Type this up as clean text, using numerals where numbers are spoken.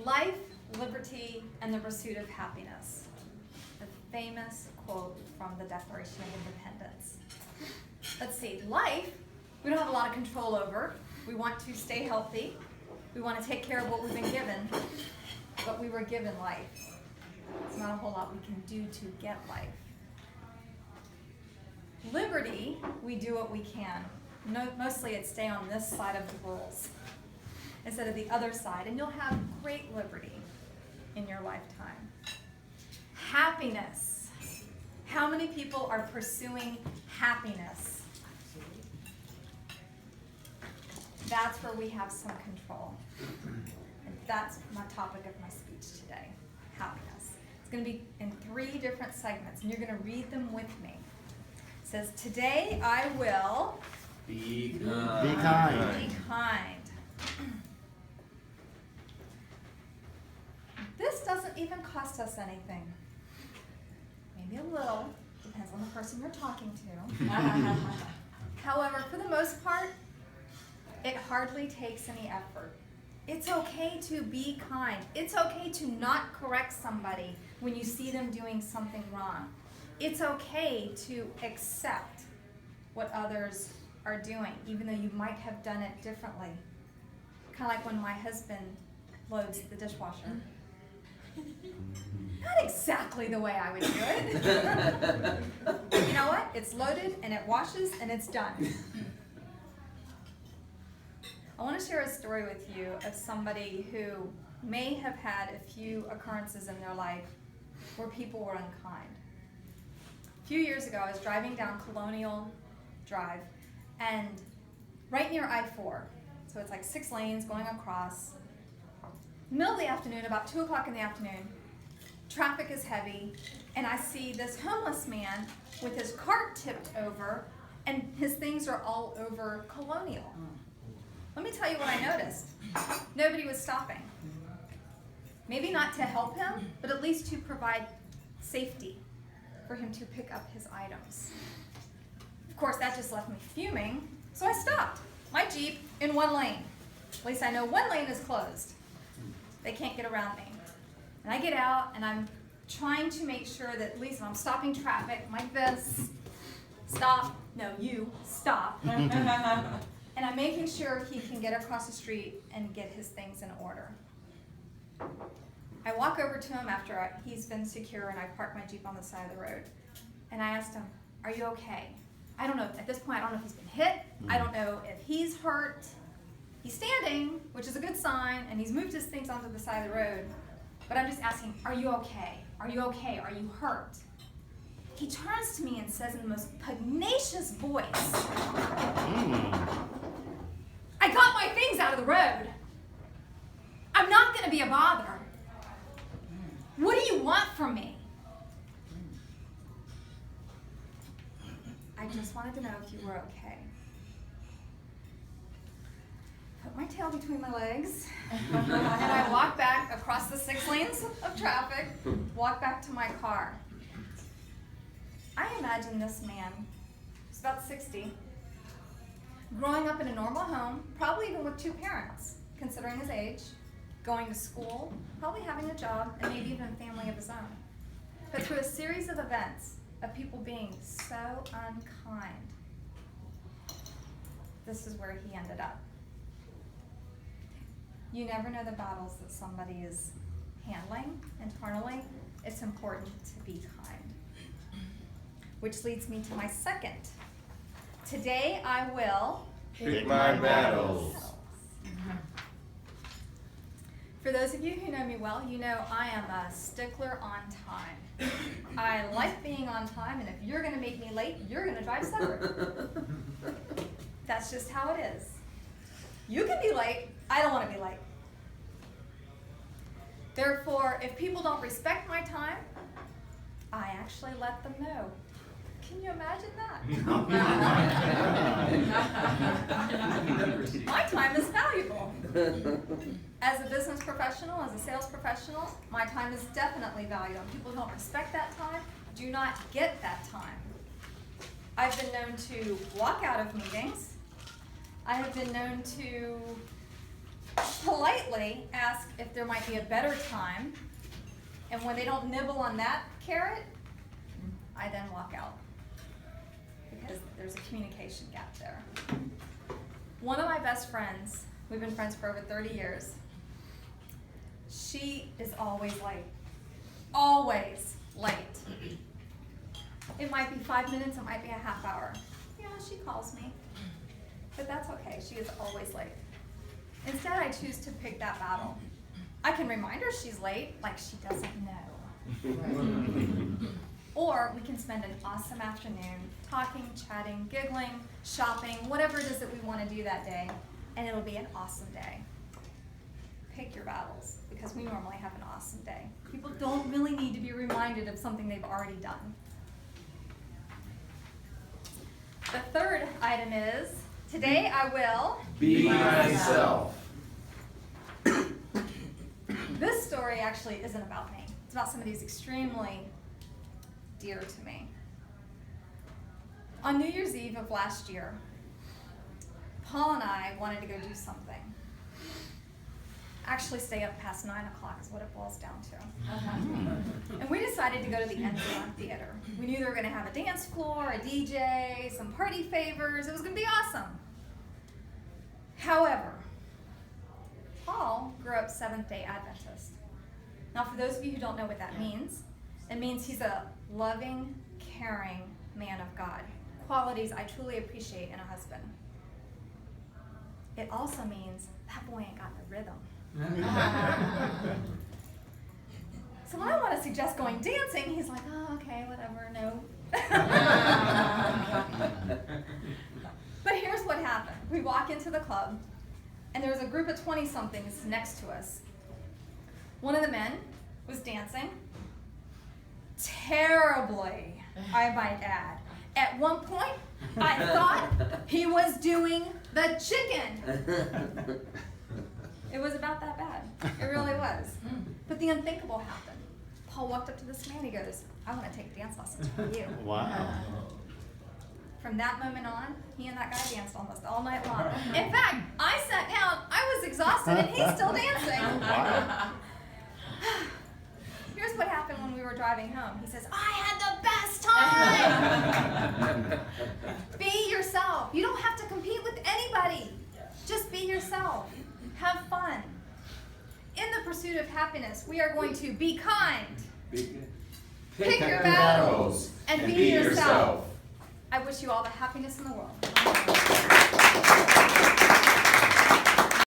life, liberty, and the pursuit of happiness. The famous quote from the Declaration of Independence. Let's see, life, we don't have a lot of control over. We want to stay healthy. We want to take care of what we've been given, but we were given life. It's not a whole lot we can do to get life. Liberty, we do what we can. Mostly it's stay on this side of the rules instead of the other side, and you'll have great liberty in your lifetime. Happiness. How many people are pursuing happiness? That's where we have some control. And that's my topic of my speech today, happiness. It's going to be in 3 different segments, and you're going to read them with me. It says, today I will Be kind. Be kind. be kind. This doesn't even cost us anything. Maybe a little, depends on the person you're talking to. However, for the most part, it hardly takes any effort. It's okay to be kind. It's okay to not correct somebody when you see them doing something wrong. It's okay to accept what others are doing, even though you might have done it differently. Kind of like when my husband loads the dishwasher. Not exactly the way I would do it. You know what? It's loaded and it washes and it's done. I want to share a story with you of somebody who may have had a few occurrences in their life where people were unkind. A few years ago, I was driving down Colonial Drive, and right near I-4, so it's like 6 lanes going across. Middle of the afternoon, about 2 o'clock in the afternoon, traffic is heavy, and I see this homeless man with his cart tipped over, and his things are all over Colonial. Let me tell you what I noticed. Nobody was stopping. Maybe not to help him, but at least to provide safety for him to pick up his items. Of course, that just left me fuming, so I stopped my Jeep in 1 lane. At least I know 1 lane is closed. They can't get around me. And I get out, and I'm trying to make sure that at least when I'm stopping traffic, like this, stop, no, you, stop. And I'm making sure he can get across the street and get his things in order. I walk over to him after he's been secure and I park my Jeep on the side of the road. And I asked him, are you okay? I don't know, at this point I don't know if he's been hit. I don't know if he's hurt. He's standing, which is a good sign, and he's moved his things onto the side of the road. But I'm just asking, are you okay? Are you okay? Are you hurt? He turns to me and says in the most pugnacious voice, I got my things out of the road. I'm not going to be a bother. What do you want from me? I just wanted to know if you were okay. Put my tail between my legs, and I walk back across the 6 lanes of traffic, walk back to my car. I imagine this man, he's about 60, growing up in a normal home, probably even with 2 parents, considering his age, going to school, probably having a job, and maybe even a family of his own. But through a series of events of people being so unkind, this is where he ended up. You never know the battles that somebody is handling internally. It's important to be kind. Which leads me to my second. Today I will Pick my battles. For those of you who know me well, you know I am a stickler on time. I like being on time, and if you're going to make me late, you're going to drive separate. That's just how it is. You can be late. I don't want to be late. Therefore, if people don't respect my time, I actually let them know. Can you imagine that? My time is valuable. As a business professional, as a sales professional, my time is definitely valuable. People who don't respect that time do not get that time. I've been known to walk out of meetings. I have been known to politely ask if there might be a better time, and when they don't nibble on that carrot, I then walk out, because there's a communication gap there. One of my best friends, we've been friends for over 30 years, she is always late. Always late. It might be 5 minutes, it might be a half hour. Yeah, she calls me. But that's okay, she is always late. Instead, I choose to pick that battle. I can remind her she's late, like she doesn't know. Or we can spend an awesome afternoon talking, chatting, giggling, shopping, whatever it is that we want to do that day, and it'll be an awesome day. Pick your battles, because we normally have an awesome day. People don't really need to be reminded of something they've already done. The third item is, today I will Be myself. This story actually isn't about me. It's about somebody who's extremely dear to me. On New Year's Eve of last year, Paul and I wanted to go do something. Actually stay up past 9 o'clock is what it boils down to. And we decided to go to the Enzion Theater. We knew they were going to have a dance floor, a DJ, some party favors. It was going to be awesome. However, Paul grew up Seventh-day Adventist. Now, for those of you who don't know what that means, it means he's a loving, caring man of God. Qualities I truly appreciate in a husband. It also means that boy ain't got no rhythm. So when I want to suggest going dancing, he's like, oh, okay, whatever, no. But here's what happened. We walk into the club, and there was a group of 20-somethings next to us. One of the men was dancing terribly, I might add. At one point, I thought he was doing the chicken. It was about that bad. It really was. But the unthinkable happened. Paul walked up to this man, he goes, I want to take dance lessons from you. Wow. From that moment on, he and that guy danced almost all night long. In fact, I sat down, I was exhausted, and he's still dancing. Wow. Here's what happened when we were driving home. He says, I had the best time. Be yourself. You don't have to compete with anybody. Just be yourself. Have fun. In the pursuit of happiness, we are going to be kind. Pick your battles and be yourself. I wish you all the happiness in the world.